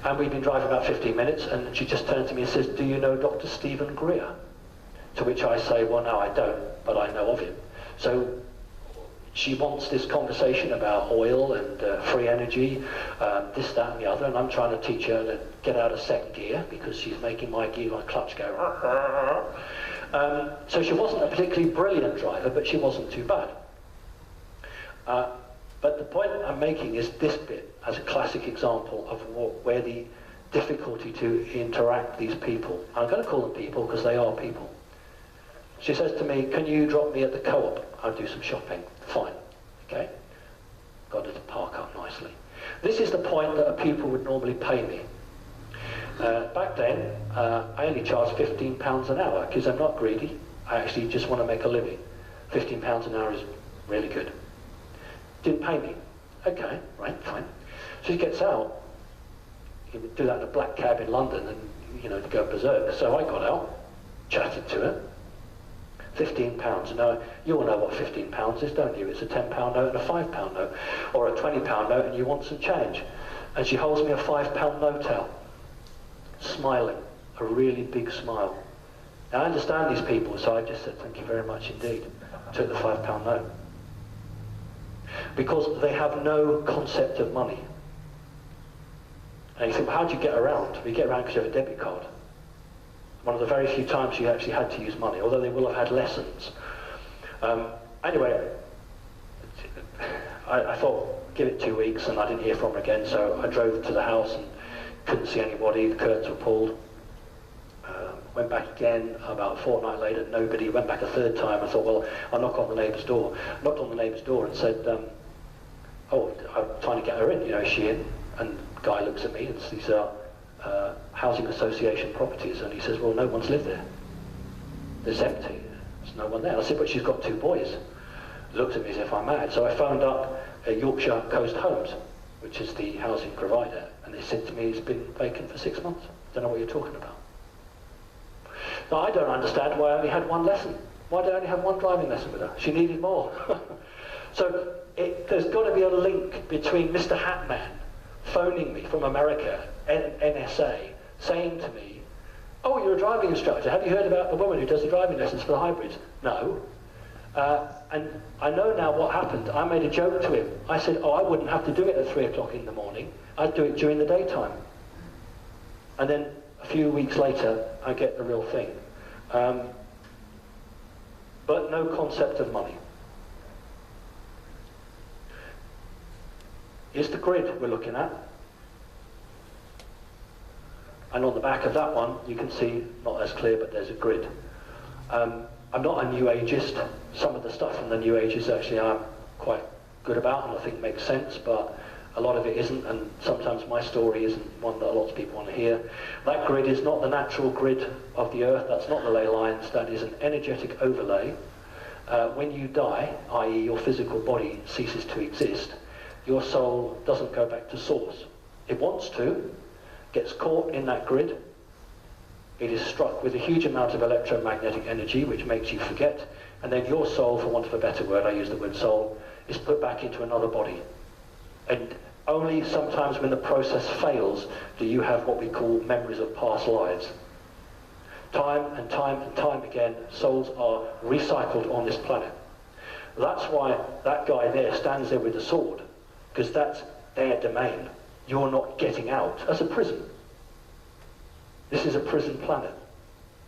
And we'd been driving about 15 minutes, and she just turned to me and says, "Do you know Dr. Stephen Greer?" To which I say, "Well, no, I don't, but I know of him." So she wants this conversation about oil and free energy, this, that, and the other, and I'm trying to teach her to get out of second gear because she's making my gear, my clutch go. So she wasn't a particularly brilliant driver, but she wasn't too bad. But the point I'm making is this bit as a classic example of where the difficulty to interact these people. I'm going to call them people because they are people. She says to me, "Can you drop me at the co-op? I'll do some shopping." Fine. Okay? Got her to park up nicely. This is the point that a pupil would normally pay me. Back then, I only charged £15 an hour because I'm not greedy. I actually just want to make a living. £15 an hour is really good. Didn't pay me. Okay, right, fine. So she gets out. You would do that in a black cab in London and, you know, to go berserk. So I got out, chatted to her. £15. Now, you all know what £15 is, don't you? It's a £10 note and a £5 note, or a £20 note and you want some change. And she holds me a £5 note out, smiling, a really big smile. Now, I understand these people, so I just said, "Thank you very much indeed." Took the £5 note. Because they have no concept of money. And you think, well, how do you get around? Well, you get around because you have a debit card. One of the very few times you actually had to use money, although they will have had lessons. Anyway, I thought, give it 2 weeks, and I didn't hear from her again, so I drove to the house and couldn't see anybody, the curtains were pulled. Went back again, about a fortnight later, nobody. Went back a third time. I thought, well, I'll knock on the neighbour's door. Knocked on the neighbour's door and said, "Oh, I'm trying to get her in, you know, is she in?" And the guy looks at me, and these are housing association properties, and he says, "Well, no one's lived there. It's empty. There's no one there." I said, "But she's got 2 boys." He looked at me as if I'm mad. So I phoned up Yorkshire Coast Homes, which is the housing provider, and they said to me, "It's been vacant for 6 months. Don't know what you're talking about." Now, I don't understand why I only had 1 lesson. Why did I only have 1 driving lesson with her? She needed more. So there's got to be a link between Mr. Hatman phoning me from America, NSA, saying to me, "Oh, you're a driving instructor. Have you heard about the woman who does the driving lessons for the hybrids?" No. And I know now what happened. I made a joke to him. I said, "Oh, I wouldn't have to do it at 3 o'clock in the morning. I'd do it during the daytime." And then a few weeks later, I get the real thing. But no concept of money. Here's the grid we're looking at. And on the back of that one, you can see, not as clear, but there's a grid. I'm not a New Ageist. Some of the stuff from the New Ages actually I'm quite good about and I think makes sense, but a lot of it isn't, and sometimes my story isn't one that lots of people want to hear. That grid is not the natural grid of the Earth. That's not the ley lines. That is an energetic overlay. When you die, i.e. your physical body ceases to exist, your soul doesn't go back to source. It wants to, gets caught in that grid. It is struck with a huge amount of electromagnetic energy, which makes you forget, and then your soul, for want of a better word, I use the word soul, is put back into another body. And only sometimes when the process fails do you have what we call memories of past lives. Time and time and time again, souls are recycled on this planet. That's why that guy there stands there with a sword, because that's their domain. You're not getting out. That's a prison. This is a prison planet.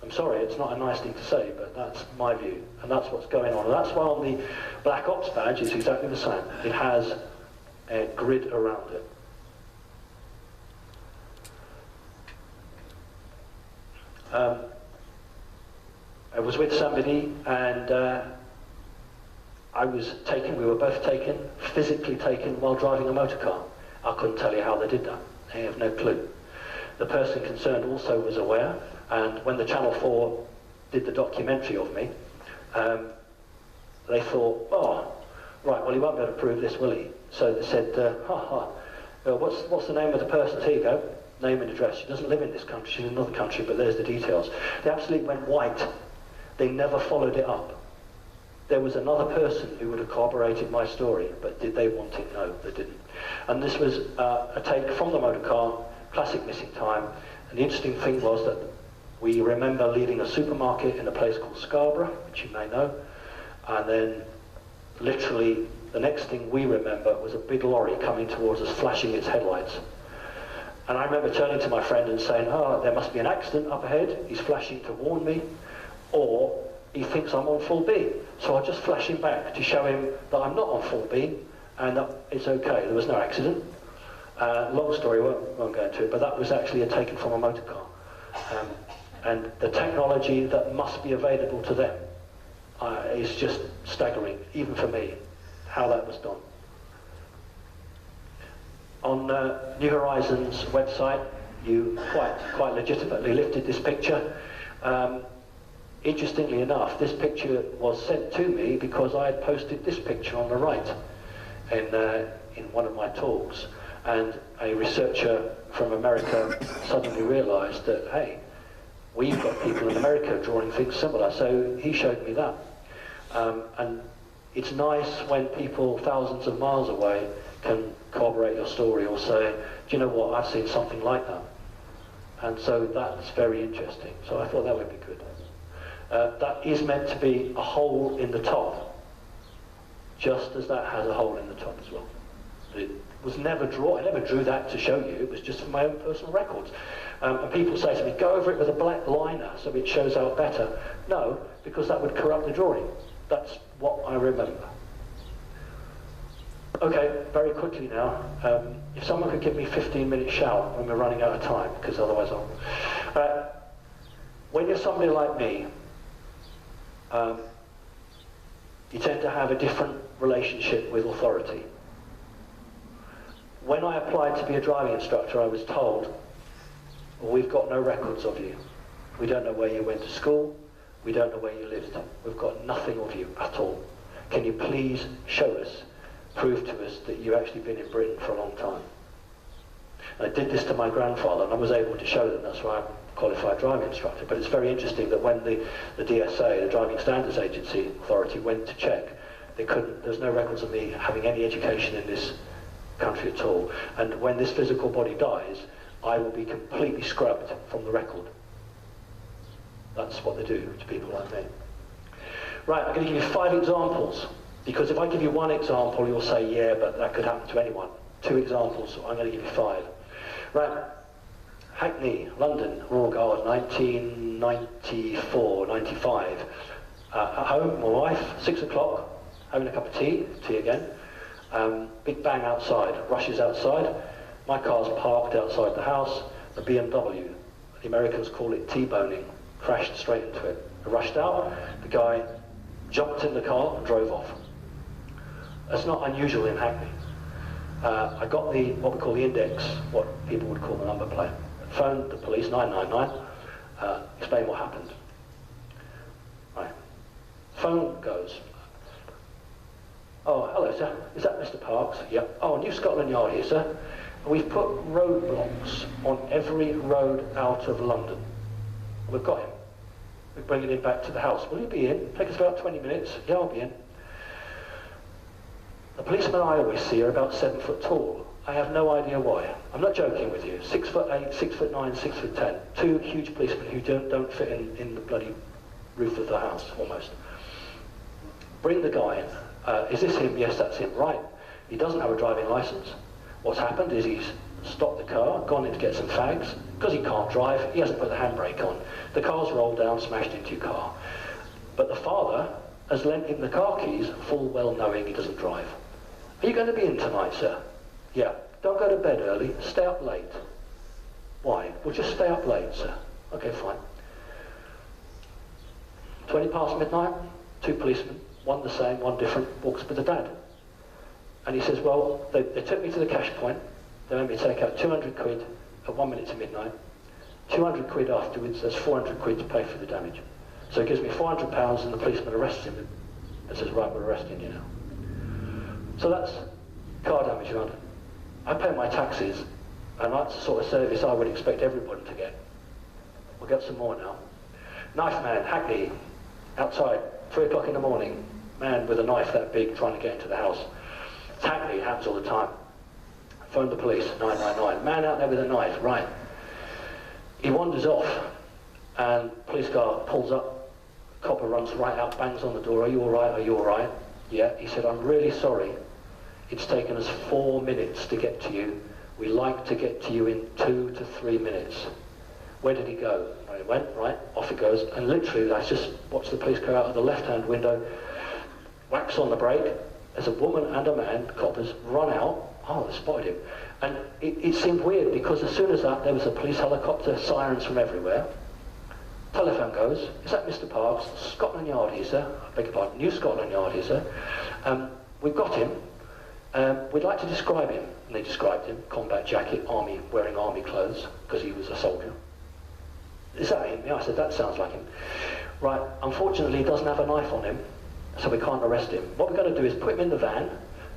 I'm sorry, it's not a nice thing to say, but that's my view, and that's what's going on. And that's why on the Black Ops badge it's exactly the same. It has a grid around it. I was with somebody, and we were both taken, physically taken, while driving a motor car. I couldn't tell you how they did that. I have no clue. The person concerned also was aware, and when the Channel 4 did the documentary of me, they thought, oh, right, well, he won't be able to prove this, will he? So they said, what's the name of the person? Here you go, name and address. She doesn't live in this country, she's in another country, but there's the details. They absolutely went white. They never followed it up. There was another person who would have corroborated my story, but did they want it? No, they didn't. And this was a take from the motor car classic missing time. And the interesting thing was that we remember leaving a supermarket in a place called Scarborough, which you may know, and then literally the next thing we remember was a big lorry coming towards us, flashing its headlights. And I remember turning to my friend and saying, oh, there must be an accident up ahead, he's flashing to warn me, or he thinks I'm on full beam. So I'll just flash him back to show him that I'm not on full beam and that it's okay, there was no accident. Long story, won't go into it, but that was actually taken from a motor car. And the technology that must be available to them is just staggering, even for me, how that was done. On New Horizons website, you quite legitimately lifted this picture. Interestingly enough, this picture was sent to me because I had posted this picture on the right in one of my talks, and a researcher from America suddenly realized that, hey, we've got people in America drawing things similar, so he showed me that. And it's nice when people thousands of miles away can corroborate your story or say, do you know what, I've seen something like that. And so that's very interesting. So I thought that would be good. That is meant to be a hole in the top, just as that has a hole in the top as well. It was never I never drew that to show you, it was just for my own personal records. And people say to me, go over it with a black liner so it shows out better. No, because that would corrupt the drawing. That's what I remember. Okay, very quickly now, if someone could give me 15-minute shout when we're running out of time, because otherwise I'll... when you're somebody like me, you tend to have a different relationship with authority. When I applied to be a driving instructor, I was told, well, we've got no records of you. We don't know where you went to school. We don't know where you lived. We've got nothing of you at all. Can you please show us, prove to us that you've actually been in Britain for a long time? And I did this to my grandfather, and I was able to show them. That's why I'm a qualified driving instructor. But it's very interesting that when the DSA, the Driving Standards Agency Authority, went to check, there's no records of me having any education in this country at all. And when this physical body dies, I will be completely scrubbed from the record. That's what they do to people like me. Right, I'm going to give you 5 examples, because if I give you one example, you'll say, yeah, but that could happen to anyone. 2 examples, so I'm going to give you 5. Right, Hackney, London, Royal Guard, 1994, 95. At home, my wife, 6 o'clock, having a cup of tea again. Big bang outside, rushes outside. My car's parked outside the house, the BMW. The Americans call it T-boning. Crashed straight into it. I rushed out, the guy jumped in the car and drove off. That's not unusual in Hackney. I got what we call the index, what people would call the number plate. Phoned the police, 999, explained what happened. Right. Phone goes. Oh, hello, sir. Is that Mr. Parks? Yep. Oh, New Scotland Yard here, sir. We've put roadblocks on every road out of London. We've got him. We're bringing him back to the house. Will you be in? Take us about 20 minutes. Yeah, I'll be in. The policemen I always see are about 7 foot tall. I have no idea why. I'm not joking with you. 6'8", 6'9", 6'10". 2 huge policemen who don't fit in the bloody roof of the house, almost. Bring the guy in. Is this him? Yes, that's him. Right. He doesn't have a driving license. What's happened is he's stopped the car, gone in to get some fags. Because he can't drive, he hasn't put the handbrake on. The car's rolled down, smashed into your car. But the father has lent him the car keys, full well knowing he doesn't drive. Are you going to be in tonight, sir? Yeah. Don't go to bed early, stay up late. Why? Well, just stay up late, sir. Okay, fine. 20 past midnight, 2 policemen, one the same, one different, walks with the dad. And he says, well, they took me to the cash point. They made me take out 200 quid at 1 minute to midnight. 200 quid afterwards, there's 400 quid to pay for the damage. So he gives me £400 and the policeman arrests him and says, right, we're arresting you now. So that's car damage in London. I pay my taxes, and that's the sort of service I would expect everybody to get. We'll get some more now. Knife man, Hackney, outside, 3 o'clock in the morning, man with a knife that big trying to get into the house. It's Hackney, it happens all the time. phone the police, 999. Man out there with a knife, right. He wanders off, and police car pulls up, copper runs right out, bangs on the door, are you all right, are you all right? Yeah, he said, I'm really sorry. It's taken us 4 minutes to get to you. We like to get to you in 2 to 3 minutes. Where did he go? He went, right, off he goes, and literally I just watched the police car out of the left-hand window, whacks on the brake, there's a woman and a man, coppers, run out, oh, they spotted him. And it seemed weird, because as soon as that, there was a police helicopter, sirens from everywhere. Telephone goes, is that Mr. Parks? Scotland Yard here, sir. I beg your pardon, New Scotland Yard here, sir. We've got him. We'd like to describe him. And they described him, combat jacket, army, wearing army clothes, because he was a soldier. Is that him? Yeah, I said, that sounds like him. Right, unfortunately he doesn't have a knife on him, so we can't arrest him. What we're going to do is put him in the van,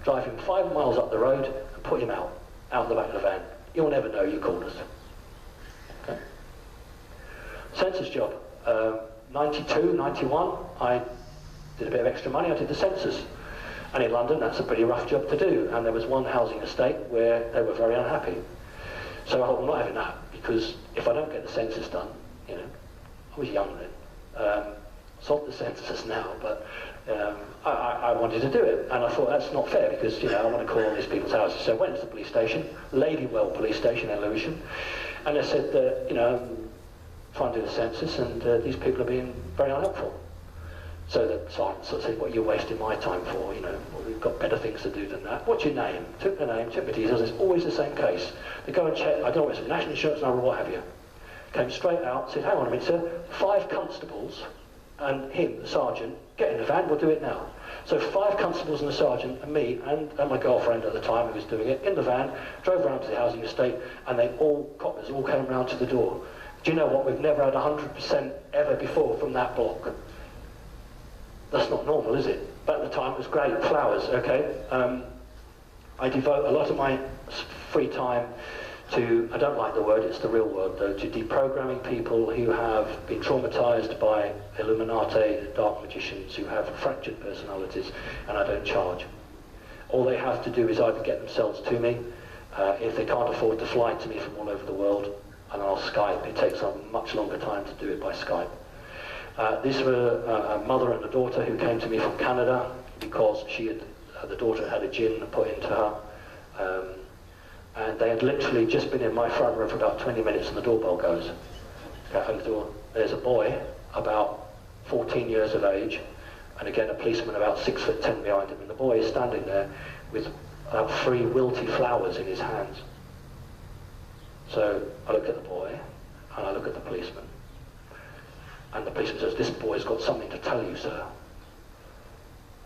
drive him 5 miles up the road, and put him out the back of the van. You'll never know you called us. Okay. Census job. 92, 91, I did a bit of extra money, I did the census. And in London, that's a pretty rough job to do. And there was one housing estate where they were very unhappy. So I thought, I'm not having that, because if I don't get the census done, you know, I was young then. Solved the census now, but I wanted to do it. And I thought, that's not fair, because, you know, I want to call all these people's houses. So I went to the police station, Ladywell police station in Lewisham, and they said that, you know, trying to do the census, and these people are being very unhelpful. So the sergeant sort of said, what are you wasting my time for? You know, well, we've got better things to do than that. What's your name? Took the name, took the details. It's always the same case. They go and check, I don't know, it's a national insurance number or what have you. Came straight out, said, hang on a minute, sir. 5 constables and him, the sergeant, get in the van, we'll do it now. So 5 constables and the sergeant and me and my girlfriend at the time who was doing it, in the van, drove around to the housing estate, and they coppers all came round to the door. Do you know what? We've never had 100% ever before from that block. That's not normal, is it? But at the time it was great, flowers, okay? I devote a lot of my free time to, I don't like the word, it's the real word though, to deprogramming people who have been traumatized by Illuminati, dark magicians who have fractured personalities, and I don't charge. All they have to do is either get themselves to me, if they can't afford to fly to me from all over the world, and I'll Skype. It takes a much longer time to do it by Skype. These were a mother and a daughter who came to me from Canada because the daughter had a djinn put into her. And they had literally just been in my front room for about 20 minutes and the doorbell goes. Open the door. There's a boy about 14 years of age, and again a policeman about 6'10" behind him, and the boy is standing there with about 3 wilty flowers in his hands. So I look at the boy and I look at the policeman. And the policeman says, this boy's got something to tell you, sir.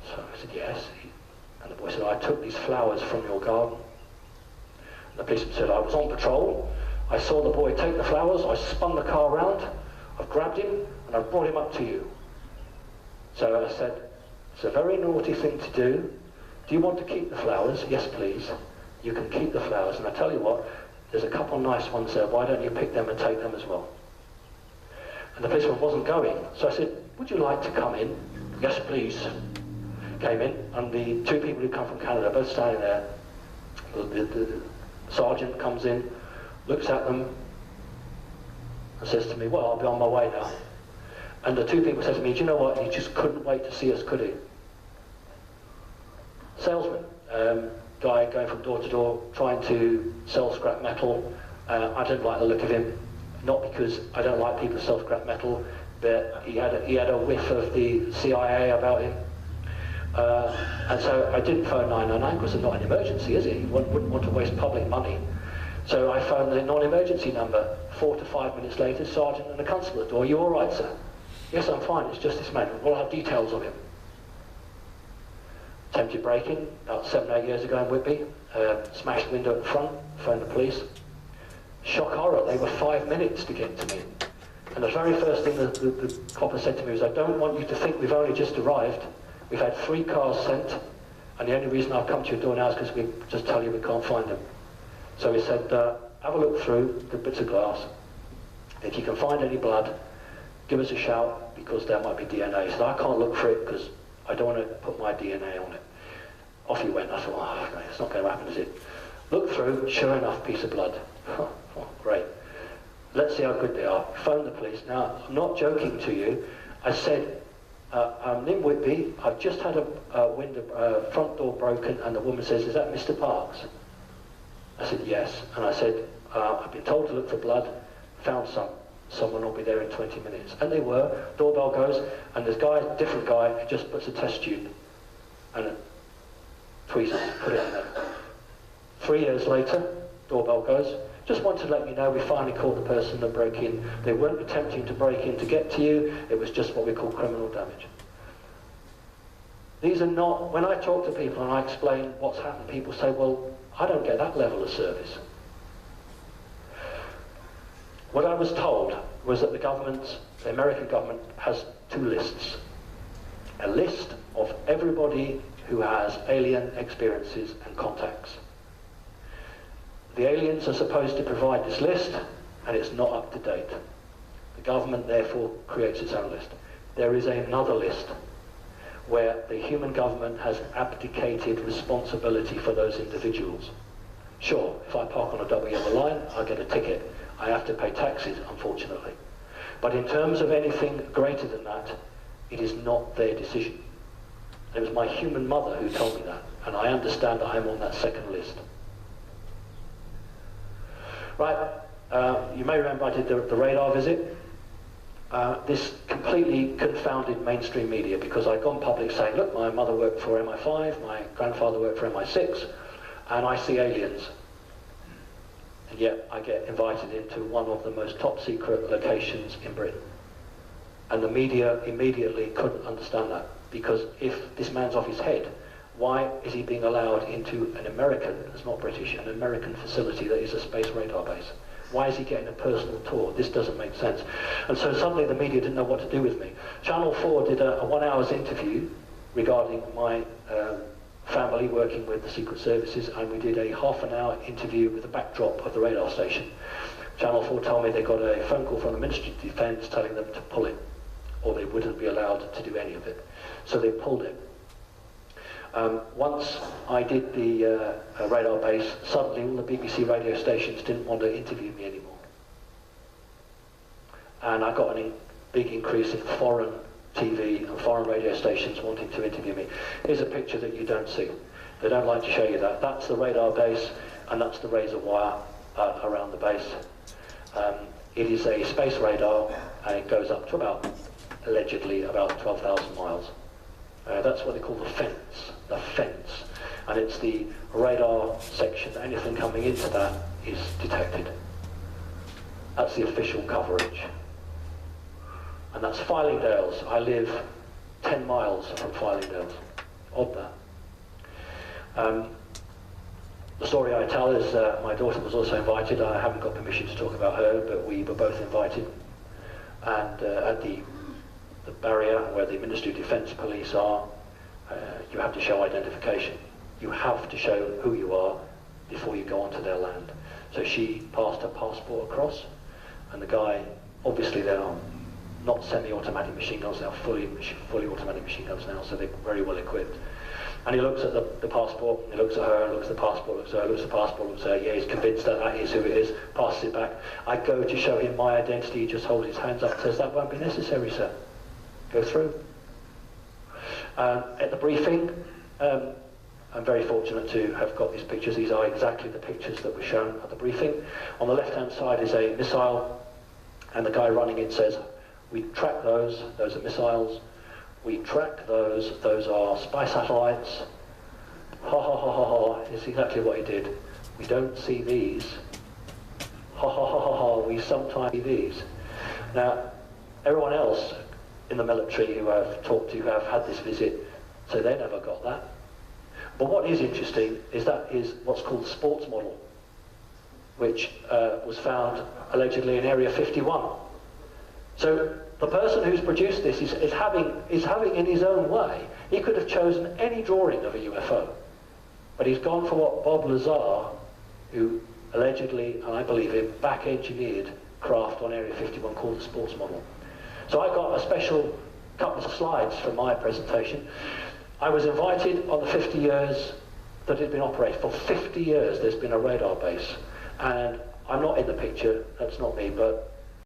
So I said, yes. And the boy said, I took these flowers from your garden. And the policeman said, I was on patrol. I saw the boy take the flowers. I spun the car round. I've grabbed him and I've brought him up to you. So I said, it's a very naughty thing to do. Do you want to keep the flowers? Yes, please. You can keep the flowers. And I tell you what, there's a couple nice ones there. Why don't you pick them and take them as well? And the policeman wasn't going. So I said, would you like to come in? Yes, please. Came in, and the 2 people who come from Canada, both standing there. The sergeant comes in, looks at them, and says to me, well, I'll be on my way now. And the 2 people said to me, do you know what? He just couldn't wait to see us, could he? Salesman. Guy going from door to door, trying to sell scrap metal. I didn't like the look of him. Not because I don't like people who sell scrap metal, but he had a whiff of the CIA about him. And so I didn't phone 999 because it's not an emergency, is it? You wouldn't want to waste public money. So I phoned the non-emergency number. 4 to 5 minutes later, sergeant and the constable at the door. You all right, sir? Yes, I'm fine. It's just this man. We'll have details of him. Attempted break-in about 7 or 8 years ago in Whitby. Smashed the window at the front. Phoned the police. Shock horror, they were 5 minutes to get to me. And the very first thing the copper said to me was, I don't want you to think we've only just arrived. We've had 3 cars sent, and the only reason I've come to your door now is because we just tell you we can't find them. So he said, have a look through the bits of glass. If you can find any blood, give us a shout, because there might be DNA. So I can't look for it because I don't want to put my DNA on it. Off he went. I thought, oh, it's not going to happen, is it? Look through, sure enough, piece of blood. Oh, great. Let's see how good they are. Phone the police. Now, I'm not joking to you. I said, I'm in Whitby. I've just had a front door broken, and the woman says, is that Mr. Parks? I said, yes. And I said, I've been told to look for blood. Found some. Someone will be there in 20 minutes. And they were. Doorbell goes, and this guy, different guy, just puts a test tube and tweezers, put it in there. 3 years later, doorbell goes. Just wanted to let you know we finally caught the person that broke in. They weren't attempting to break in to get to you. It was just what we call criminal damage. These are not, when I talk to people and I explain what's happened, people say, well, I don't get that level of service. What I was told was that the American government has two lists. A list of everybody who has alien experiences and contacts. The aliens are supposed to provide this list, and it's not up to date. The government therefore creates its own list. There is another list where the human government has abdicated responsibility for those individuals. Sure, if I park on a double yellow line, I get a ticket. I have to pay taxes, unfortunately. But in terms of anything greater than that, it is not their decision. It was my human mother who told me that, and I understand that I'm on that second list. Right, you may remember I did the radar visit. This completely confounded mainstream media, because I'd gone public saying, look, my mother worked for MI5, my grandfather worked for MI6, and I see aliens. And yet I get invited into one of the most top secret locations in Britain. And the media immediately couldn't understand that, because if this man's off his head, why is he being allowed into an American, it's not British, an American facility that is a space radar base? Why is he getting a personal tour? This doesn't make sense. And so suddenly the media didn't know what to do with me. Channel 4 did a 1 hour's interview regarding my family working with the Secret Services, and we did a half-an-hour interview with the backdrop of the radar station. Channel 4 told me they got a phone call from the Ministry of Defence telling them to pull it, or they wouldn't be allowed to do any of it. So they pulled it. Once I did the radar base, suddenly all the BBC radio stations didn't want to interview me anymore. And I got a big increase in foreign TV and foreign radio stations wanting to interview me. Here's a picture that you don't see. They don't like to show you that. That's the radar base, and that's the razor wire around the base. It is a space radar, and it goes up to about, allegedly, about 12,000 miles. That's what they call the fence. And it's the radar section. Anything coming into that is detected. That's the official coverage. And that's Fylingdales. I live 10 miles from Fylingdales. Odd that. The story I tell is my daughter was also invited. I haven't got permission to talk about her, but we were both invited. And at the barrier where the Ministry of Defence police are, you have to show identification. You have to show who you are before you go onto their land. So she passed her passport across, and the guy, obviously they are not semi-automatic machine guns, they are fully automatic machine guns now, so they're very well equipped. And he looks at the passport, he looks at her, looks at the passport, looks at her, looks at the passport, looks at her, yeah, he's convinced that that is who it is, passes it back. I go to show him my identity, he just holds his hands up and says, that won't be necessary, sir. Go through. At the briefing, I'm very fortunate to have got these pictures. These are exactly the pictures that were shown at the briefing. On the left-hand side is a missile, and the guy running it says, we track those are missiles. We track those are spy satellites. Ha ha ha ha ha, it's exactly what he did. We don't see these. Ha ha ha ha ha, we sometimes see these. Now, everyone else in the military who I've talked to who have had this visit, so they never got that. But what is interesting is that is what's called the sports model, which was found allegedly in Area 51. So the person who's produced this is having in his own way, he could have chosen any drawing of a UFO, but he's gone for what Bob Lazar, who allegedly, and I believe him, back-engineered craft on Area 51 called the sports model. So I got a special couple of slides from my presentation. I was invited on the 50 years that had been operated for 50 years. There's been a radar base, and I'm not in the picture, that's not me, but